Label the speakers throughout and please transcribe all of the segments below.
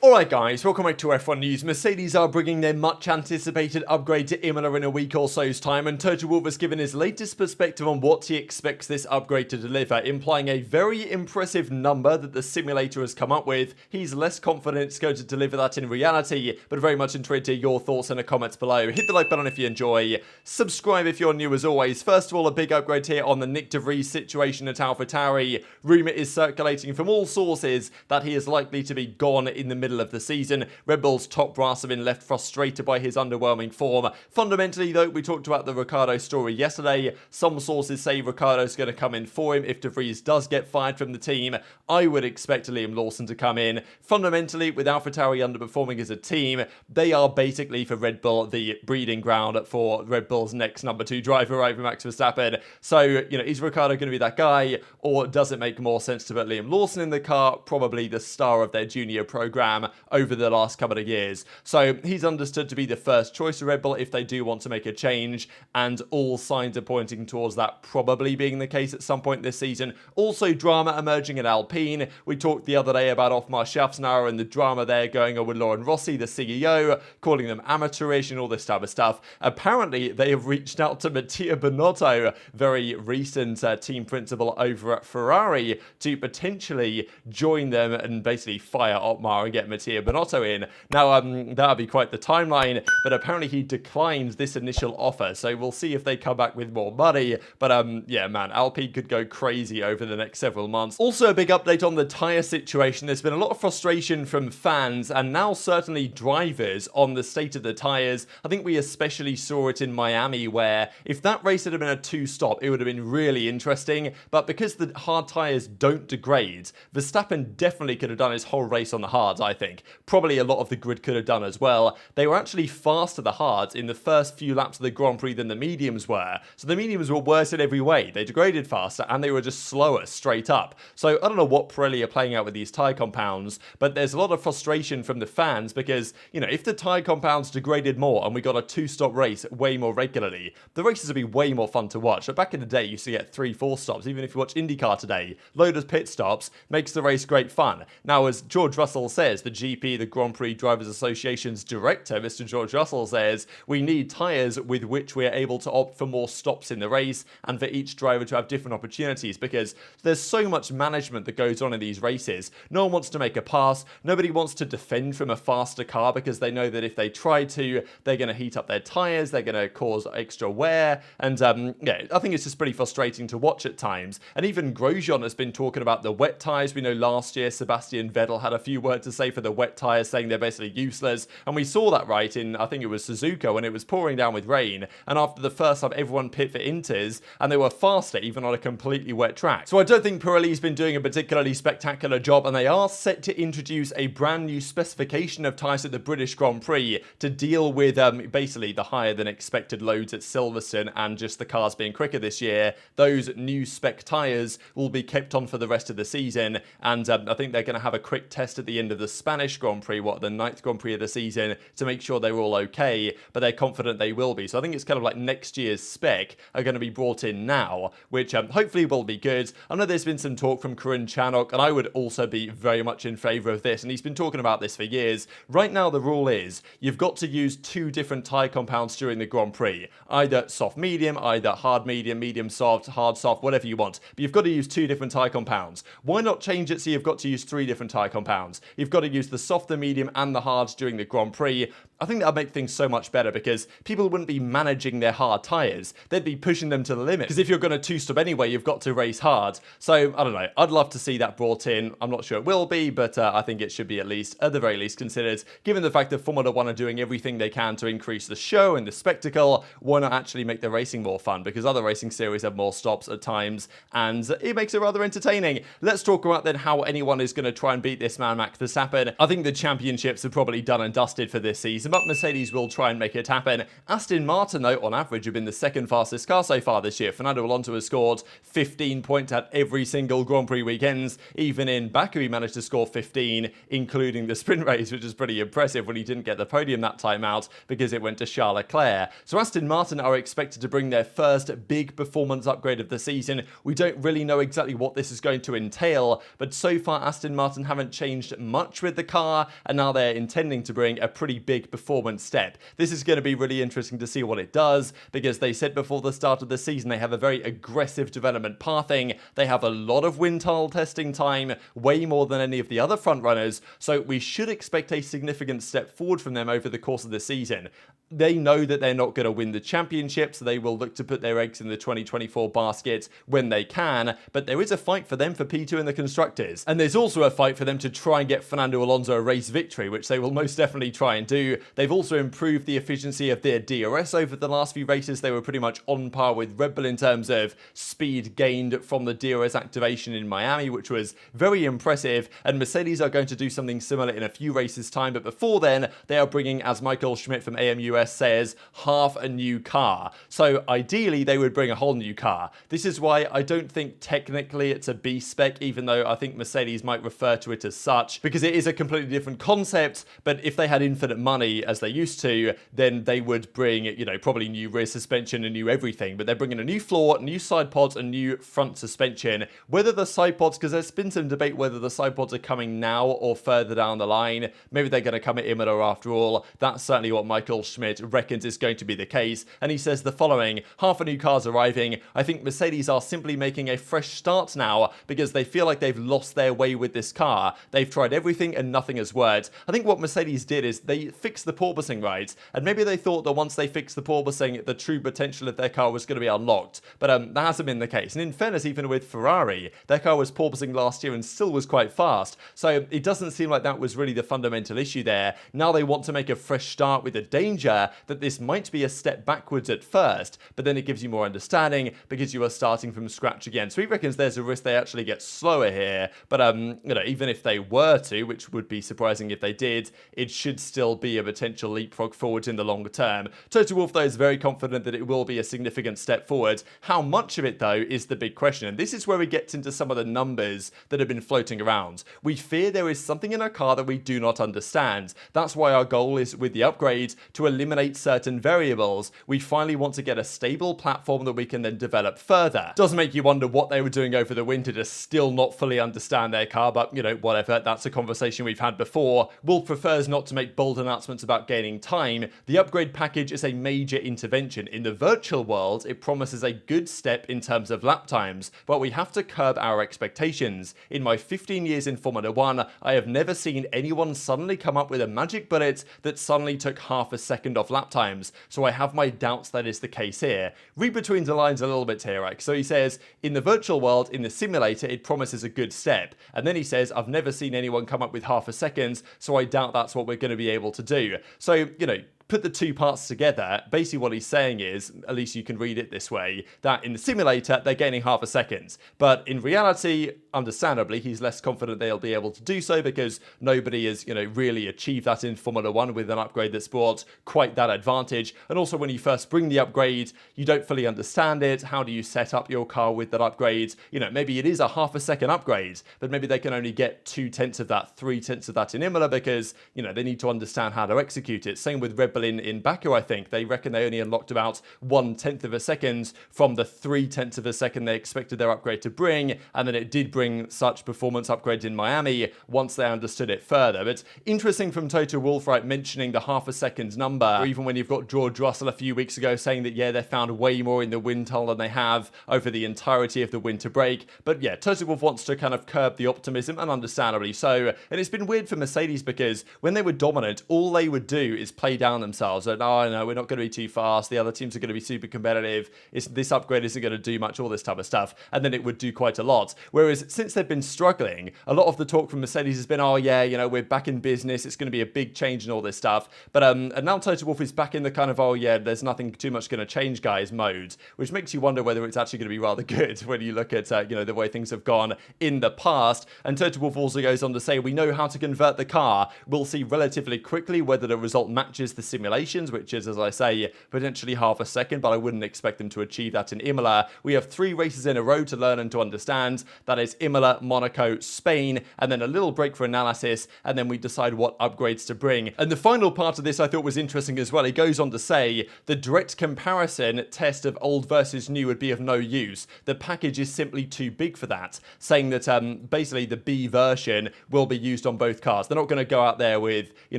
Speaker 1: Alright guys, welcome back to F1 News. Mercedes are bringing their much anticipated upgrade to Imola in a week or so's time, and Toto Wolff has given his latest perspective on what he expects this upgrade to deliver, implying a very impressive number that the simulator has come up with. He's less confident it's going to deliver that in reality, but very much intrigued to hear your thoughts in the comments below. Hit the like button if you enjoy, subscribe if you're new as always. First of all, a big upgrade here on the Nyck de Vries situation at AlphaTauri. Rumour is circulating from all sources that he is likely to be gone in the middle of the season. Red Bull's top brass have been left frustrated by his underwhelming form. Fundamentally though, we talked about the Ricciardo story yesterday. Some sources say Ricciardo's going to come in for him if de Vries does get fired from the team. I would expect Liam Lawson to come in. Fundamentally, with AlphaTauri underperforming as a team, they are basically for Red Bull the breeding ground for Red Bull's next number 2 driver over Max Verstappen. So, is Ricciardo going to be that guy, or does it make more sense to put Liam Lawson in the car, probably the star of their junior program over the last couple of years? So he's understood to be the first choice of Red Bull if they do want to make a change, and all signs are pointing towards that probably being the case at some point this season. Also, drama emerging at Alpine. We talked the other day about Otmar Schaffner and the drama there going on with Lauren Rossi, the CEO, calling them amateurish and all this type of stuff. Apparently, they have reached out to Mattia Binotto, very recent team principal over at Ferrari, to potentially join them and basically fire Otmar and get Mattia Binotto in. Now, that would be quite the timeline, but apparently he declined this initial offer, so we'll see if they come back with more money. But yeah, man, Alpine could go crazy over the next several months. Also, a big update on the tyre situation. There's been a lot of frustration from fans and now certainly drivers on the state of the tyres. I think we especially saw it in Miami, where if that race had been a 2-stop, it would have been really interesting, but because the hard tyres don't degrade, Verstappen definitely could have done his whole race on the hards, I think. Probably a lot of the grid could have done as well. They were actually faster, the hards, in the first few laps of the Grand Prix than the mediums were. So the mediums were worse in every way. They degraded faster and they were just slower straight up. So I don't know what Pirelli are playing out with these tyre compounds, but there's a lot of frustration from the fans because, if the tyre compounds degraded more and we got a 2-stop race way more regularly, the races would be way more fun to watch. But back in the day, you used to get 3-4 stops. Even if you watch IndyCar today, load of pit stops makes the race great fun. Now, as George Russell says, the GP, the Grand Prix Drivers Association's director, Mr. George Russell, says we need tyres with which we are able to opt for more stops in the race and for each driver to have different opportunities, because there's so much management that goes on in these races. No one wants to make a pass. Nobody wants to defend from a faster car because they know that if they try to, they're going to heat up their tyres, they're going to cause extra wear, and yeah, I think it's just pretty frustrating to watch at times. And even Grosjean has been talking about the wet tyres. We know last year Sebastian Vettel had a few words to say for the wet tyres, saying they're basically useless, and we saw that right in, I think it was Suzuka, when it was pouring down with rain, and after the first time everyone pit for Inters, and they were faster even on a completely wet track. So I don't think Pirelli's been doing a particularly spectacular job, and they are set to introduce a brand new specification of tyres at the British Grand Prix to deal with basically the higher than expected loads at Silverstone and just the cars being quicker this year. Those new spec tyres will be kept on for the rest of the season, and I think they're going to have a quick test at the end of the Spanish Grand Prix, the 9th Grand Prix of the season, to make sure they're all okay, but they're confident they will be. So I think it's kind of like next year's spec are going to be brought in now, which hopefully will be good. I know there's been some talk from Karin Chanok, and I would also be very much in favour of this, and he's been talking about this for years. Right now the rule is you've got to use 2 different tyre compounds during the Grand Prix, either soft medium, either hard medium, medium soft, hard soft, whatever you want, but you've got to use 2 different tyre compounds. Why not change it so you've got to use 3 different tyre compounds? You've got to use the soft, the medium and the hards during the Grand Prix. I think that would make things so much better because people wouldn't be managing their hard tyres. They'd be pushing them to the limit. Because if you're going to 2-stop anyway, you've got to race hard. So, I don't know. I'd love to see that brought in. I'm not sure it will be, but I think it should be at the very least, considered. Given the fact that Formula 1 are doing everything they can to increase the show and the spectacle, why not actually make the racing more fun? Because other racing series have more stops at times, and it makes it rather entertaining. Let's talk about then how anyone is going to try and beat this man, Max Verstappen. I think the championships are probably done and dusted for this season, but Mercedes will try and make it happen. Aston Martin, though, on average, have been the 2nd fastest car so far this year. Fernando Alonso has scored 15 points at every single Grand Prix weekends. Even in Baku, he managed to score 15, including the sprint race, which is pretty impressive when he didn't get the podium that time out because it went to Charles Leclerc. So Aston Martin are expected to bring their first big performance upgrade of the season. We don't really know exactly what this is going to entail, but so far Aston Martin haven't changed much with with the car, and now they're intending to bring a pretty big performance step. This is going to be really interesting to see what it does, because they said before the start of the season they have a very aggressive development pathing. They have a lot of wind tunnel testing time, way more than any of the other front runners, so we should expect a significant step forward from them over the course of the season. They know that they're not going to win the championship, so they will look to put their eggs in the 2024 basket when they can, but there is a fight for them for P2 in the Constructors. And there's also a fight for them to try and get Fernando Alonso a race victory, which they will most definitely try and do. They've also improved the efficiency of their DRS over the last few races. They were pretty much on par with Red Bull in terms of speed gained from the DRS activation in Miami, which was very impressive, and Mercedes are going to do something similar in a few races' time, but before then, they are bringing, as Michael Schmidt from AMUS says, half a new car. So ideally, they would bring a whole new car. This is why I don't think technically it's a B spec, even though I think Mercedes might refer to it as such, because it is a completely different concept. But if they had infinite money, as they used to, then they would bring, you know, probably new rear suspension and new everything. But they're bringing a new floor, new side pods, and new front suspension. Whether the side pods, because there's been some debate whether the side pods are coming now or further down the line. Maybe they're going to come at Imola after all. That's certainly what Michael Schmidt reckons is going to be the case. And he says the following: half a new car's arriving. I think Mercedes are simply making a fresh start now because they feel like they've lost their way with this car. They've tried everything and nothing has worked. I think what Mercedes did is they fixed the porpoising right, and maybe they thought that once they fixed the porpoising, the true potential of their car was going to be unlocked. But that hasn't been the case. And in fairness, even with Ferrari, their car was porpoising last year and still was quite fast. So it doesn't seem like that was really the fundamental issue there. Now they want to make a fresh start with the danger that this might be a step backwards at first, but then it gives you more understanding because you are starting from scratch again. So he reckons there's a risk they actually get slower here. But you know, even if they were to, which would be surprising if they did, it should still be a potential leapfrog forward in the longer term. Toto Wolff, though, is very confident that it will be a significant step forward. How much of it, though, is the big question. And this is where we get into some of the numbers that have been floating around. We fear there is something in our car that we do not understand. That's why our goal is, with the upgrade, to eliminate certain variables. We finally want to get a stable platform that we can then develop further. Does make you wonder what they were doing over the winter to still not fully understand their car, but, you know, whatever. That's a conversation we've had before. Wolff prefers not to make bold announcements about gaining time. The upgrade package is a major intervention. In the virtual world, it promises a good step in terms of lap times, but we have to curb our expectations. In my 15 years in Formula 1, I have never seen anyone suddenly come up with a magic bullet that suddenly took half a second off lap times, so I have my doubts that is the case here. Read between the lines a little bit here, right? So he says, in the virtual world, in the simulator, it promises a good step. And then he says, I've never seen anyone come up with half a second, so I doubt that's what we're going to be able to do. So, you know, put the two parts together, basically what he's saying is, at least you can read it this way, that in the simulator, they're gaining half a second. But in reality, understandably, he's less confident they'll be able to do so because nobody has, you know, really achieved that in Formula 1 with an upgrade that's brought quite that advantage. And also when you first bring the upgrade, you don't fully understand it. How do you set up your car with that upgrade? You know, maybe it is a half a second upgrade, but maybe they can only get 2/10 of that, 3/10 of that in Imola because, you know, they need to understand how to execute it. Same with Red Bull in Baku, I think. They reckon they only unlocked about 1/10 of a second from the 3/10 of a second they expected their upgrade to bring, and then it did bring such performance upgrades in Miami once they understood it further. But interesting from Toto Wolff, right, mentioning the half a second number, or even when you've got George Russell a few weeks ago saying that, yeah, they found way more in the wind tunnel than they have over the entirety of the winter break. But yeah, Toto Wolff wants to kind of curb the optimism, and understandably so. And it's been weird for Mercedes because when they were dominant, all they would do is play down themselves. And, oh, no, we're not going to be too fast. The other teams are going to be super competitive. This upgrade isn't going to do much, all this type of stuff. And then it would do quite a lot. Whereas since they've been struggling, a lot of the talk from Mercedes has been, oh, yeah, you know, we're back in business. It's going to be a big change and all this stuff. But and now Toto Wolff is back in the kind of, oh, yeah, there's nothing too much going to change, guys, mode, which makes you wonder whether it's actually going to be rather good when you look at, you know, the way things have gone in the past. And Toto Wolff also goes on to say, we know how to convert the car. We'll see relatively quickly whether the result matches the simulations, which is, as I say, potentially half a second, but I wouldn't expect them to achieve that in Imola. We have 3 races in a row to learn and to understand. That is Imola, Monaco, Spain, and then a little break for analysis, and then we decide what upgrades to bring. And the final part of this I thought was interesting as well. He goes on to say the direct comparison test of old versus new would be of no use. The package is simply too big for that, saying that basically the B version will be used on both cars. They're not going to go out there with, you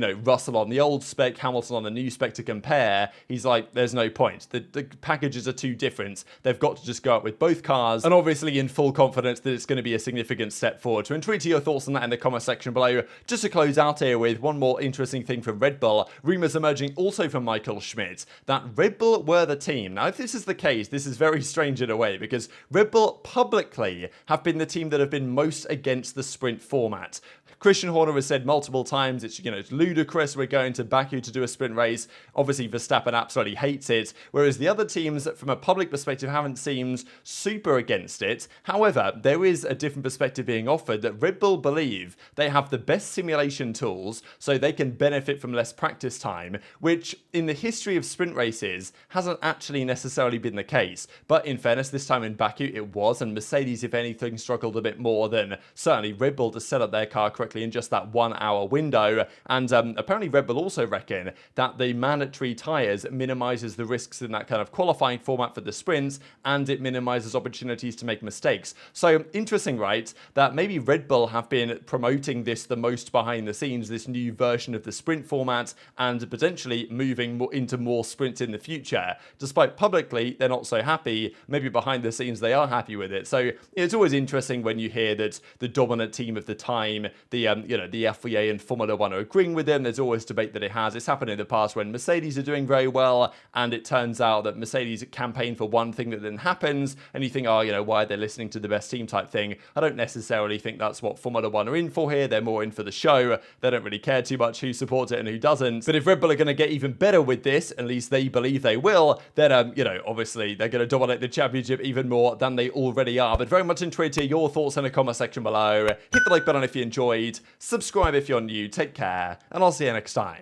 Speaker 1: know, Russell on the old spec, Hamilton on the new spec to compare. He's like, there's no point. The packages are too different. They've got to just go out with both cars, and obviously in full confidence that it's going to be a significant step forward. So intrigued to your thoughts on that in the comment section below. Just to close out here with one more interesting thing from Red Bull. Rumours emerging also from Michael Schmidt that Red Bull were the team. Now, if this is the case, this is very strange in a way, because Red Bull publicly have been the team that have been most against the sprint format. Christian Horner has said multiple times, it's ludicrous, we're going to Baku to do a sprint race. Obviously, Verstappen absolutely hates it, whereas the other teams, from a public perspective, haven't seemed super against it. However, there is a different perspective being offered that Red Bull believe they have the best simulation tools, so they can benefit from less practice time, which in the history of sprint races hasn't actually necessarily been the case. But in fairness, this time in Baku it was, and Mercedes, if anything, struggled a bit more than certainly Red Bull to set up their car correctly in just that 1 hour window. And apparently Red Bull also reckon that the mandatory tyres minimises the risks in that kind of qualifying format for the sprints, and it minimises opportunities to make mistakes. So interesting, right, that maybe Red Bull have been promoting this the most behind the scenes, this new version of the sprint format, and potentially moving into more sprints in the future. Despite publicly they're not so happy, maybe behind the scenes they are happy with it. So it's always interesting when you hear that the dominant team of the time, the FIA and Formula One are agreeing with them. There's always debate that it has. It's happened in the past when Mercedes are doing very well, and it turns out that Mercedes campaign for one thing that then happens, and you think, oh, why are they listening to the best team type thing? I don't necessarily think that's what Formula One are in for here. They're more in for the show. They don't really care too much who supports it and who doesn't. But if Red Bull are going to get even better with this, at least they believe they will, then, obviously they're going to dominate the championship even more than they already are. But very much intrigued to hear your thoughts in the comment section below. Hit the like button if you enjoyed. Subscribe if you're new. Take care, and I'll see you next time.